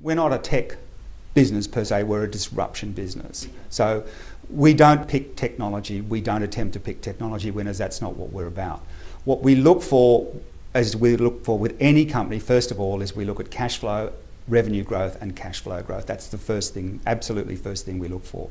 we're not a tech business per se, we're a disruption business. So we don't pick technology, we don't attempt to pick technology winners, that's not what we're about. What we look for, as we look for with any company, first of all, is we look at cash flow, revenue growth and cash flow growth. That's the first thing, absolutely first thing we look for.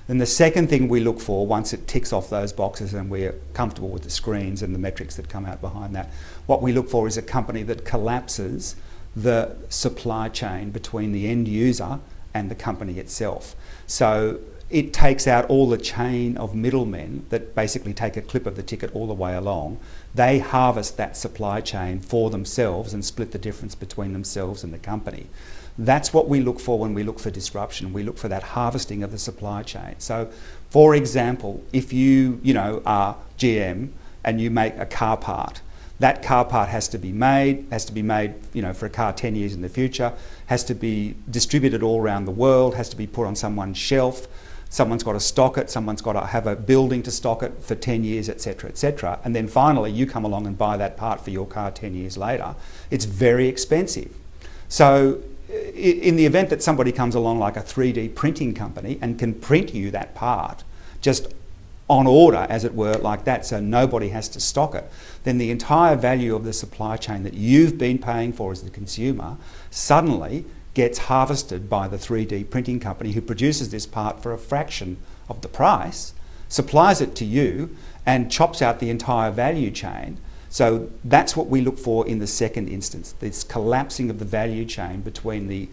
Then the second thing we look for, once it ticks off those boxes and we're comfortable with the screens and the metrics that come out behind that, what we look for is a company that collapses the supply chain between the end user and the company itself. So it takes out all the chain of middlemen that basically take a clip of the ticket all the way along. They harvest that supply chain for themselves and split the difference between themselves and the company. That's what we look for when we look for disruption. We look for that harvesting of the supply chain. So, for example, if you are GM and you make a car part, that car part has to be made, for a car 10 years in the future, has to be distributed all around the world, has to be put on someone's shelf, someone's got to stock it, someone's got to have a building to stock it for 10 years, etc., etc. And then finally you come along and buy that part for your car 10 years later. It's very expensive. So in the event that somebody comes along like a 3D printing company and can print you that part just on order, as it were, like that, so nobody has to stock it, then the entire value of the supply chain that you've been paying for as the consumer suddenly gets harvested by the 3D printing company who produces this part for a fraction of the price, supplies it to you and chops out the entire value chain. So that's what we look for in the second instance, this collapsing of the value chain between the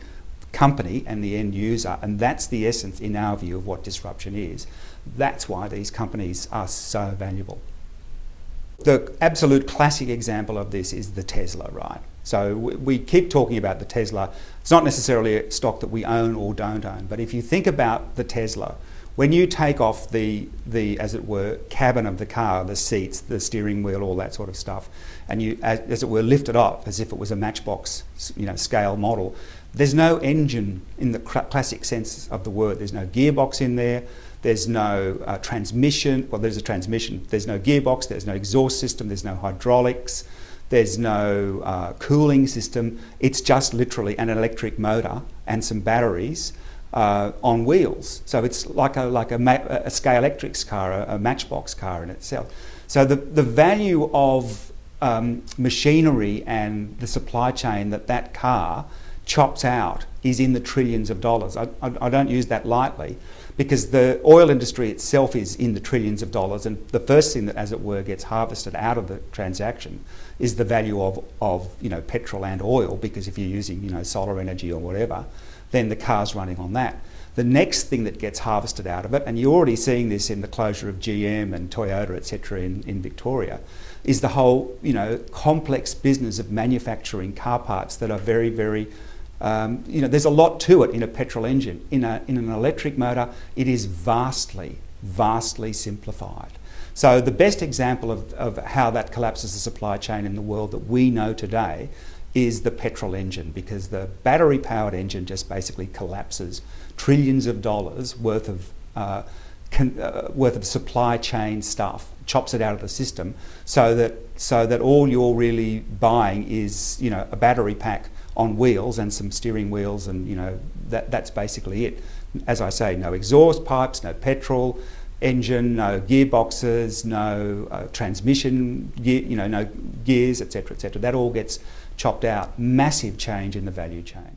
company and the end user, and that's the essence, in our view, of what disruption is. That's why these companies are so valuable. The absolute classic example of this is the Tesla, right? So we keep talking about the Tesla. It's not necessarily a stock that we own or don't own, but if you think about the Tesla, when you take off the as it were, cabin of the car, the seats, the steering wheel, all that sort of stuff, and you, as it were, lift it up as if it was a Matchbox, scale model, there's no engine in the classic sense of the word. There's no gearbox in there. There's no transmission. Well, there's a transmission. There's no gearbox. There's no exhaust system. There's no hydraulics. There's no cooling system. It's just literally an electric motor and some batteries on wheels. So it's like a Scalextric car, a Matchbox car in itself. So the value of machinery and the supply chain that car chops out is in the trillions of dollars. I don't use that lightly, because the oil industry itself is in the trillions of dollars, and the first thing that, as it were, gets harvested out of the transaction is the value of petrol and oil, because if you're using solar energy or whatever, then the car's running on that. The next thing that gets harvested out of it, and you're already seeing this in the closure of GM and Toyota, etc., in Victoria, is the whole complex business of manufacturing car parts that are very, very there's a lot to it in a petrol engine. In an electric motor, it is vastly, vastly simplified. So the best example of how that collapses the supply chain in the world that we know today is the petrol engine, because the battery-powered engine just basically collapses trillions of dollars worth of supply chain stuff, chops it out of the system, so that all you're really buying is a battery pack on wheels and some steering wheels, and that's basically it. As I say, no exhaust pipes, no petrol engine, no gearboxes, no transmission gear, no gears, etc., etc. That all gets chopped out. Massive change in the value chain.